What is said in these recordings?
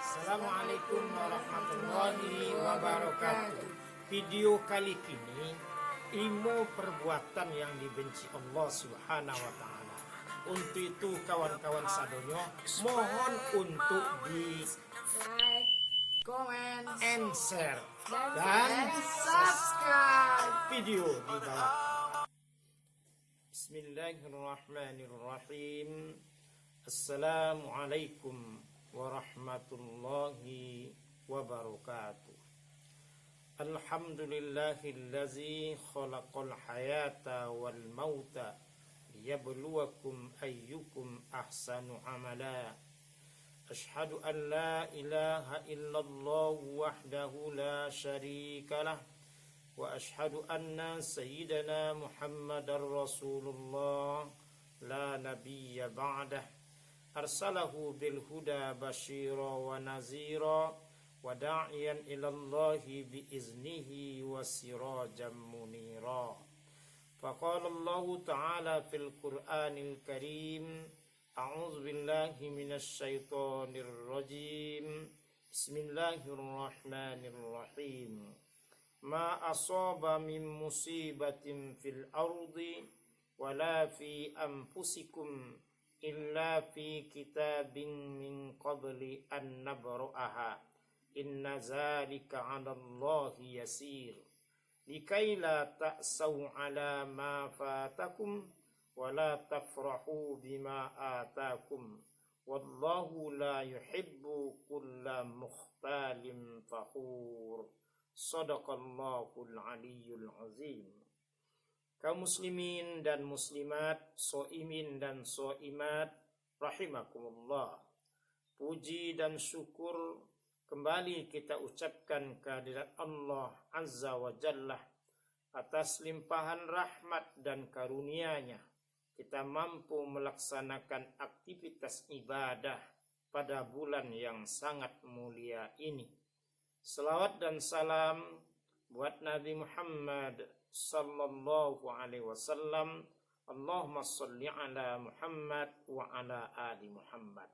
Assalamualaikum warahmatullahi wabarakatuh. Video kali ini ilmu perbuatan yang dibenci Allah Subhanahu wa taala. Untuk itu kawan-kawan sadonyo mohon untuk di like, comment, and share dan subscribe video di bawah. Bismillahirrahmanirrahim. Assalamualaikum warahmatullahi wabarakatuh. Alhamdulillahillazi khalaqal hayata wal mauta liyabluwakum ayyukum ahsanu amala. Ashhadu an la ilaha illallah wahdahu la syarika lah wa ashhadu anna sayyidana Muhammadar Rasulullah la nabiyya ba'dah. Arsalahu bil huda basyira wa nazira wa da'iyan ilallahi bi iznihi wa sirajan munira. Faqala Allah ta'ala fil Qur'anil Karim, a'udzu billahi minasy syaithanir rajim. Bismillahirrahmanirrahim. Ma asaba min musibatin fil ardi wala fi anfusikum illa fi kitabin min qabli an nabra'aha inna zalika 'ala Allahi yasir likai la ta'sau 'ala ma fatakum wa la tafrahu bima atakum wallahu la yuhibbu kulla mukhtalin fakhur. Shadaqallahul aliyyul azim. Kaum muslimin dan muslimat, soimin dan soimat, rahimakumullah. Puji dan syukur kembali kita ucapkan kehadirat Allah Azza wa Jalla atas limpahan rahmat dan karunia-Nya. Kita mampu melaksanakan aktivitas ibadah pada bulan yang sangat mulia ini. Selawat dan salam buat Nabi Muhammad sallallahu alaihi wasallam. Allahumma sholli ala Muhammad wa ala ali Muhammad.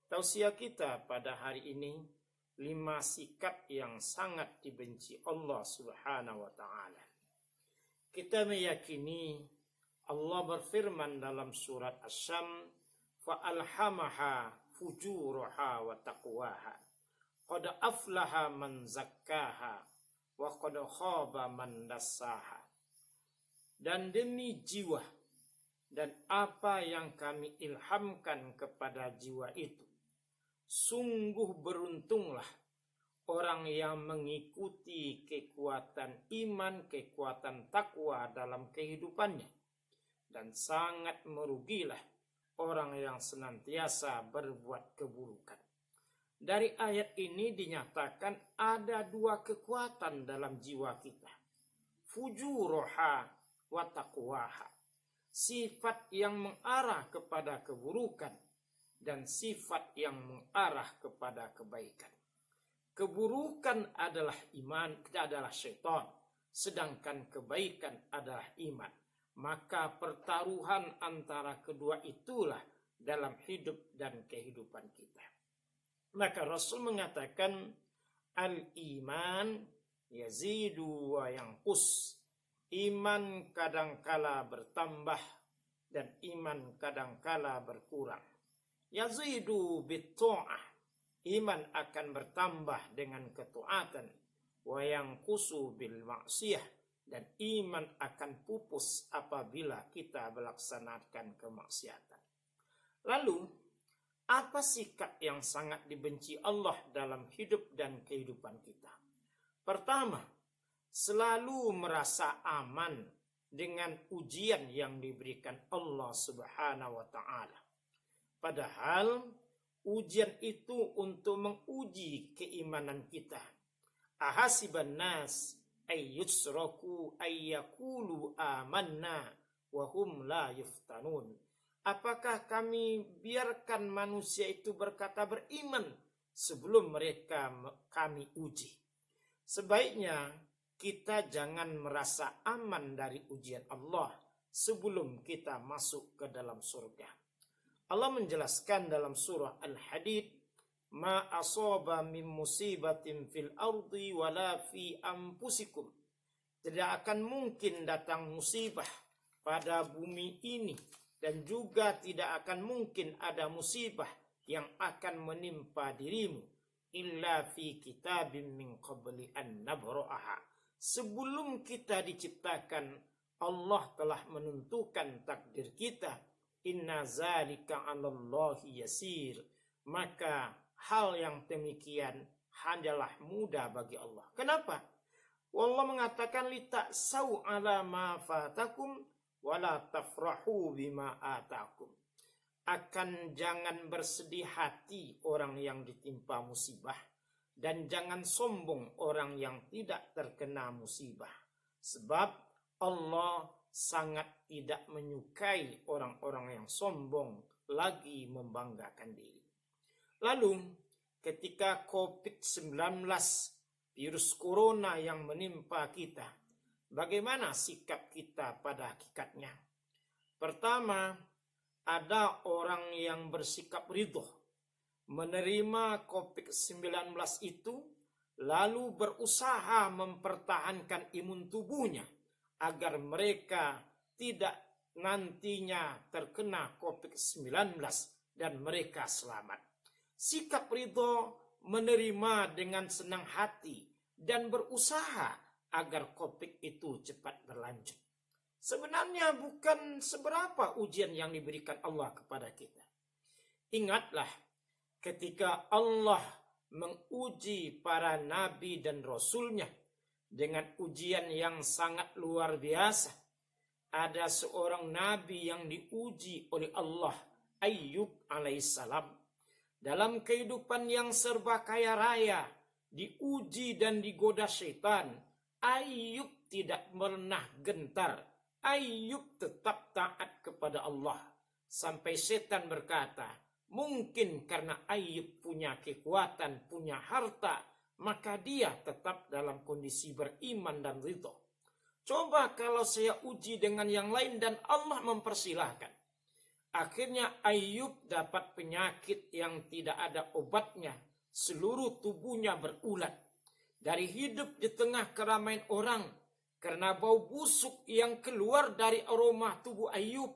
Tausiah kita pada hari ini 5 sikap yang sangat dibenci Allah Subhanahu wa taala. Kita meyakini Allah berfirman dalam surat Asy-Syams, fa alhamaha fujuraha wa taqwaha. Qad aflaha man zakkaha wa qad khaba man dassaha. Dan demi jiwa dan apa yang kami ilhamkan kepada jiwa itu, sungguh beruntunglah orang yang mengikuti kekuatan iman, kekuatan takwa dalam kehidupannya, dan sangat merugilah orang yang senantiasa berbuat keburukan. Dari ayat ini dinyatakan ada 2 kekuatan dalam jiwa kita. Fujuroha wa taqwaha. Sifat yang mengarah kepada keburukan dan sifat yang mengarah kepada kebaikan. Keburukan adalah iman, adalah syaitan, sedangkan kebaikan adalah iman. Maka pertaruhan antara kedua itulah dalam hidup dan kehidupan kita. Maka Rasul mengatakan al-iman yazidu wa yanqus. Iman kadangkala bertambah dan iman kadangkala berkurang. Yazidu bit-ta'ah. Iman akan bertambah dengan ketaatan. Wa yanqusu bil ma'siyah. Dan iman akan pupus apabila kita melaksanakan kemaksiatan. Lalu apa sikap yang sangat dibenci Allah dalam hidup dan kehidupan kita? Pertama, selalu merasa aman dengan ujian yang diberikan Allah Subhanahu wa taala. Padahal ujian itu untuk menguji keimanan kita. Ahasiban nas ayyusraku ayyakulu amanna wa hum la yuftanun. Apakah kami biarkan manusia itu berkata beriman sebelum mereka kami uji? Sebaiknya kita jangan merasa aman dari ujian Allah sebelum kita masuk ke dalam surga. Allah menjelaskan dalam surah Al-Hadid ma asaba min musibatin fil ardi wala fi anfusikum. Tidak akan mungkin datang musibah pada bumi ini dan juga tidak akan mungkin ada musibah yang akan menimpa dirimu illa fi kitabim min qabli an nabra'aha. Sebelum kita diciptakan, Allah telah menentukan takdir kita. Inna zalika 'alallahi yasir. Maka hal yang demikian hanyalah mudah bagi Allah. Kenapa? Allah mengatakan litasau 'ala ma fatakum wala tafrahu bima atakum. Akan jangan bersedih hati orang yang ditimpa musibah dan jangan sombong orang yang tidak terkena musibah. Sebab Allah sangat tidak menyukai orang-orang yang sombong lagi membanggakan diri. Lalu ketika COVID-19 virus corona yang menimpa kita, bagaimana sikap kita pada hakikatnya? Pertama, ada orang yang bersikap ridho menerima COVID-19 itu, lalu berusaha mempertahankan imun tubuhnya agar mereka tidak nantinya terkena COVID-19 dan mereka selamat. Sikap ridho menerima dengan senang hati dan berusaha agar COVID itu cepat berlanjut. Sebenarnya bukan seberapa ujian yang diberikan Allah kepada kita. Ingatlah ketika Allah menguji para nabi dan rasulnya dengan ujian yang sangat luar biasa. Ada seorang nabi yang diuji oleh Allah, Ayyub alaihissalam. Dalam kehidupan yang serba kaya raya, diuji dan digoda syaitan, Ayyub tidak pernah gentar. Ayyub tetap taat kepada Allah. Sampai setan berkata, mungkin karena Ayyub punya kekuatan, punya harta, maka dia tetap dalam kondisi beriman dan ridho. Coba kalau saya uji dengan yang lain dan Allah mempersilahkan. Akhirnya Ayyub dapat penyakit yang tidak ada obatnya. Seluruh tubuhnya berulat. Dari hidup di tengah keramaian orang, karena bau busuk yang keluar dari aroma tubuh Ayyub,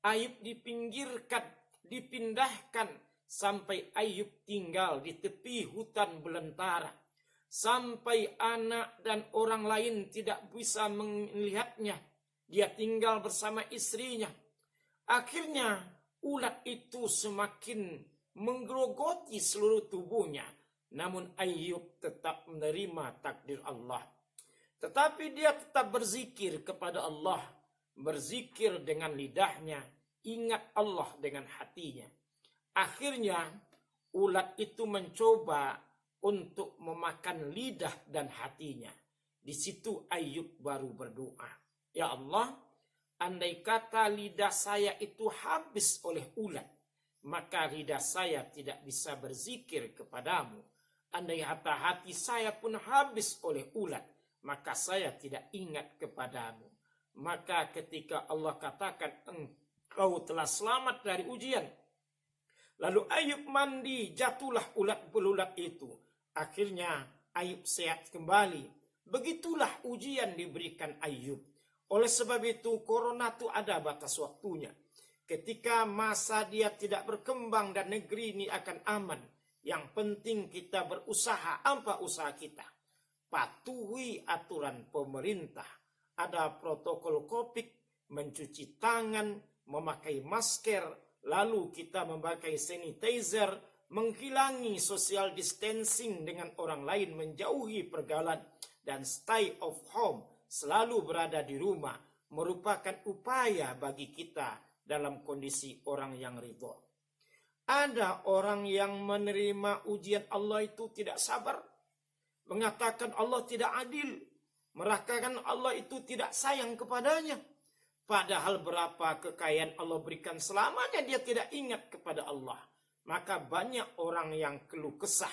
Ayyub dipinggirkan, dipindahkan, sampai Ayyub tinggal di tepi hutan belantara. Sampai anak dan orang lain tidak bisa melihatnya. Dia tinggal bersama istrinya. Akhirnya ulat itu semakin menggerogoti seluruh tubuhnya. Namun Ayyub tetap menerima takdir Allah. Tetapi dia tetap berzikir kepada Allah. Berzikir dengan lidahnya. Ingat Allah dengan hatinya. Akhirnya ulat itu mencoba untuk memakan lidah dan hatinya. Di situ Ayyub baru berdoa. Ya Allah, andai kata lidah saya itu habis oleh ulat, maka lidah saya tidak bisa berzikir kepadamu. Andai hati saya pun habis oleh ulat, maka saya tidak ingat kepadamu. Maka ketika Allah katakan engkau telah selamat dari ujian, lalu Ayyub mandi, jatuhlah ulat belulat itu. Akhirnya Ayyub sehat kembali. Begitulah ujian diberikan Ayyub. Oleh sebab itu corona itu ada batas waktunya. Ketika masa dia tidak berkembang dan negeri ini akan aman, yang penting kita berusaha. Apa usaha kita? Patuhi aturan pemerintah. Ada protokol COVID, mencuci tangan, memakai masker, lalu kita memakai sanitizer, menghilangi social distancing dengan orang lain, menjauhi pergaulan, dan stay of home, selalu berada di rumah, merupakan upaya bagi kita dalam kondisi orang yang ridho. Ada orang yang menerima ujian Allah itu tidak sabar, mengatakan Allah tidak adil, mengatakan Allah itu tidak sayang kepadanya. Padahal berapa kekayaan Allah berikan, selamanya dia tidak ingat kepada Allah. Maka banyak orang yang keluh kesah,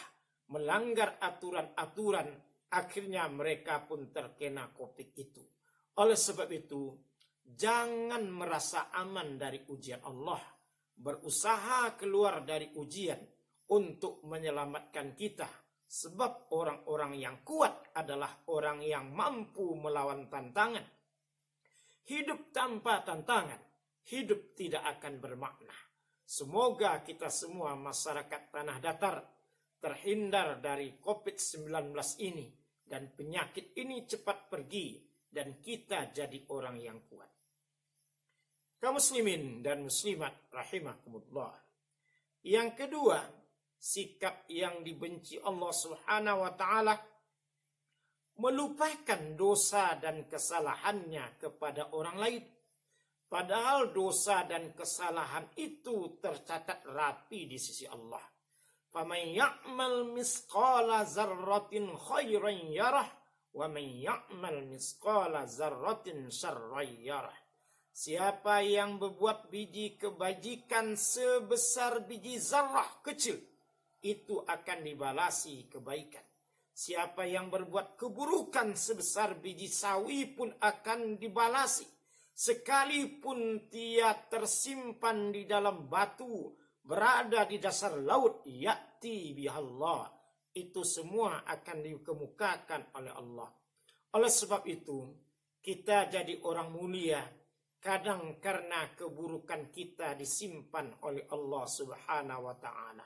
melanggar aturan-aturan, akhirnya mereka pun terkena COVID itu. Oleh sebab itu, jangan merasa aman dari ujian Allah. Berusaha keluar dari ujian untuk menyelamatkan kita. Sebab orang-orang yang kuat adalah orang yang mampu melawan tantangan. Hidup tanpa tantangan, hidup tidak akan bermakna. Semoga kita semua masyarakat tanah datar terhindar dari COVID-19 ini dan penyakit ini cepat pergi dan kita jadi orang yang kuat. Kaum muslimin dan muslimat rahimakumullah. Yang kedua, sikap yang dibenci Allah Subhanahu wa taala, melupakan dosa dan kesalahannya kepada orang lain. Padahal dosa dan kesalahan itu tercatat rapi di sisi Allah. Faman ya'mal misqala dzarratin khairan yarah wa man ya'mal misqala dzarratin syarran yarah. Siapa yang berbuat biji kebajikan sebesar biji zarrah kecil, itu akan dibalasi kebaikan. Siapa yang berbuat keburukan sebesar biji sawi pun akan dibalasi. Sekalipun dia tersimpan di dalam batu, berada di dasar laut, ya'ti bihallah. Itu semua akan dikemukakan oleh Allah. Oleh sebab itu, kita jadi orang mulia, kadang karena keburukan kita disimpan oleh Allah Subhanahu wa ta'ala.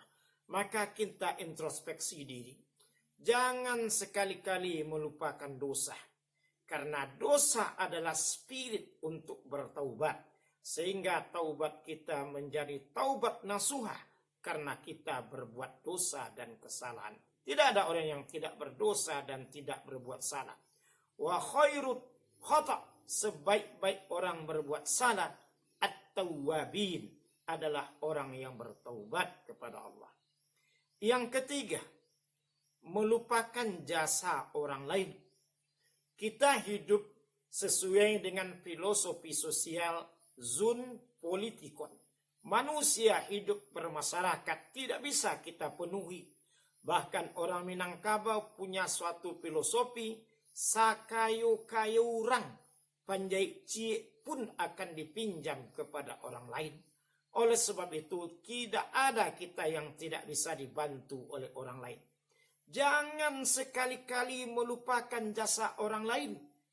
Maka kita introspeksi diri. Jangan sekali-kali melupakan dosa. Karena dosa adalah spirit untuk bertaubat. Sehingga taubat kita menjadi taubat nasuha. Karena kita berbuat dosa dan kesalahan. Tidak ada orang yang tidak berdosa dan tidak berbuat salah. Wa khairut khata'. Sebaik-baik orang berbuat salah. At-tawwabin. Adalah orang yang bertaubat kepada Allah. Yang ketiga, melupakan jasa orang lain. Kita hidup sesuai dengan filosofi sosial zoon politikon. Manusia hidup bermasyarakat tidak bisa kita penuhi. Bahkan orang Minangkabau punya suatu filosofi, sakayo-kayo orang, panjai cie pun akan dipinjam kepada orang lain. Oleh sebab itu tidak ada kita yang tidak bisa dibantu oleh orang lain. Jangan sekali-kali melupakan jasa orang lain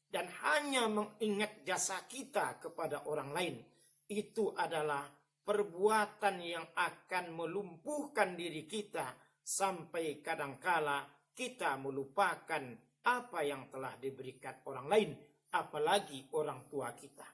dan hanya mengingat jasa kita kepada orang lain. Itu adalah perbuatan yang akan melumpuhkan diri kita sampai kadangkala kita melupakan apa yang telah diberikan orang lain, apalagi orang tua kita.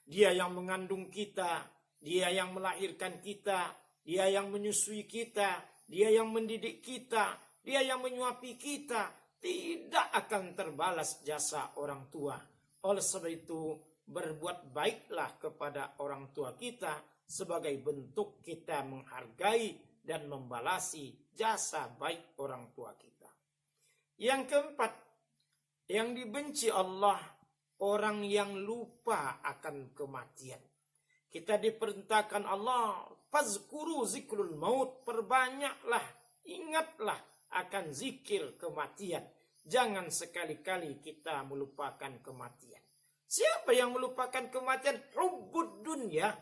Dia yang mengandung kita, dia yang melahirkan kita, dia yang menyusui kita, dia yang mendidik kita, dia yang menyuapi kita, tidak akan terbalas jasa orang tua. Oleh sebab itu, berbuat baiklah kepada orang tua kita sebagai bentuk kita menghargai dan membalasi jasa baik orang tua kita. Yang keempat, yang dibenci Allah, orang yang lupa akan kematian. Kita diperintahkan Allah, fazkuru zikrul maut, perbanyaklah, ingatlah akan zikir kematian. Jangan sekali-kali kita melupakan kematian. Siapa yang melupakan kematian? Hubbud dunya.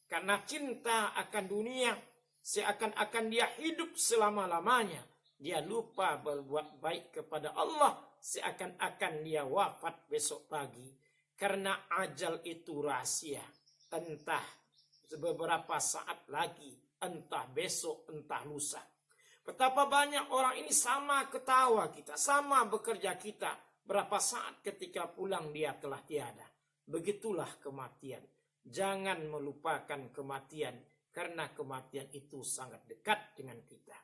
Karena cinta akan dunia, seakan-akan dia hidup selama-lamanya. Dia lupa berbuat baik kepada Allah, seakan-akan dia wafat besok pagi. Karena ajal itu rahasia. Entah beberapa saat lagi, entah besok, entah lusa. Betapa banyak orang ini sama ketawa kita, sama bekerja kita. Berapa saat ketika pulang dia telah tiada. Begitulah kematian. Jangan melupakan kematian, karena kematian itu sangat dekat dengan kita.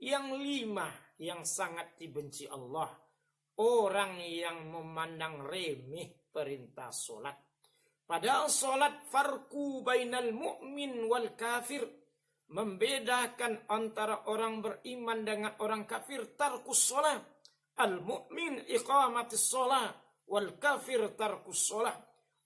Yang lima, yang sangat dibenci Allah, orang yang memandang remeh perintah solat. Padahal solat farku bainal mu'min wal kafir. Membedakan antara orang beriman dengan orang kafir, tarkus solat. Al-mu'min iqamatis solat, wal kafir tarkus solat.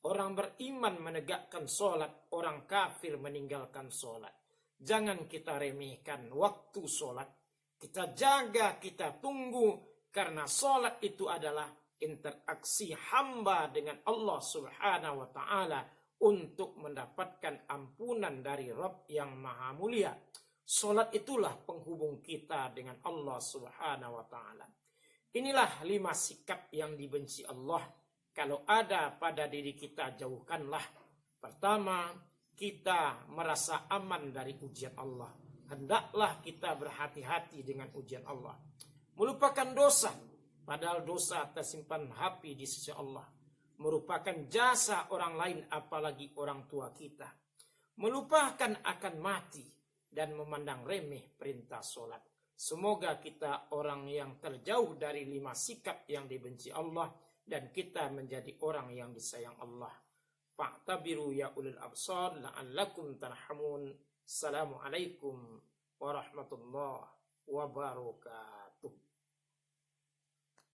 Orang beriman menegakkan solat, orang kafir meninggalkan solat. Jangan kita remehkan waktu solat. Kita jaga, kita tunggu, karena solat itu adalah interaksi hamba dengan Allah Subhanahu wa ta'ala untuk mendapatkan ampunan dari Rabb yang maha mulia. Salat itulah penghubung kita dengan Allah Subhanahu wa taala. Inilah 5 sikap yang dibenci Allah. Kalau ada pada diri kita, jauhkanlah. Pertama, kita merasa aman dari ujian Allah. Hendaklah kita berhati-hati dengan ujian Allah. Melupakan dosa, padahal dosa tersimpan hapi di sisi Allah. Merupakan jasa orang lain, apalagi orang tua kita. Melupakan akan mati dan memandang remeh perintah sholat. Semoga kita orang yang terjauh dari 5 sikap yang dibenci Allah dan kita menjadi orang yang disayang Allah. Fa'tabiru ya ulil absar la'allakum tarhamun. Assalamualaikum warahmatullahi wabarakatuh.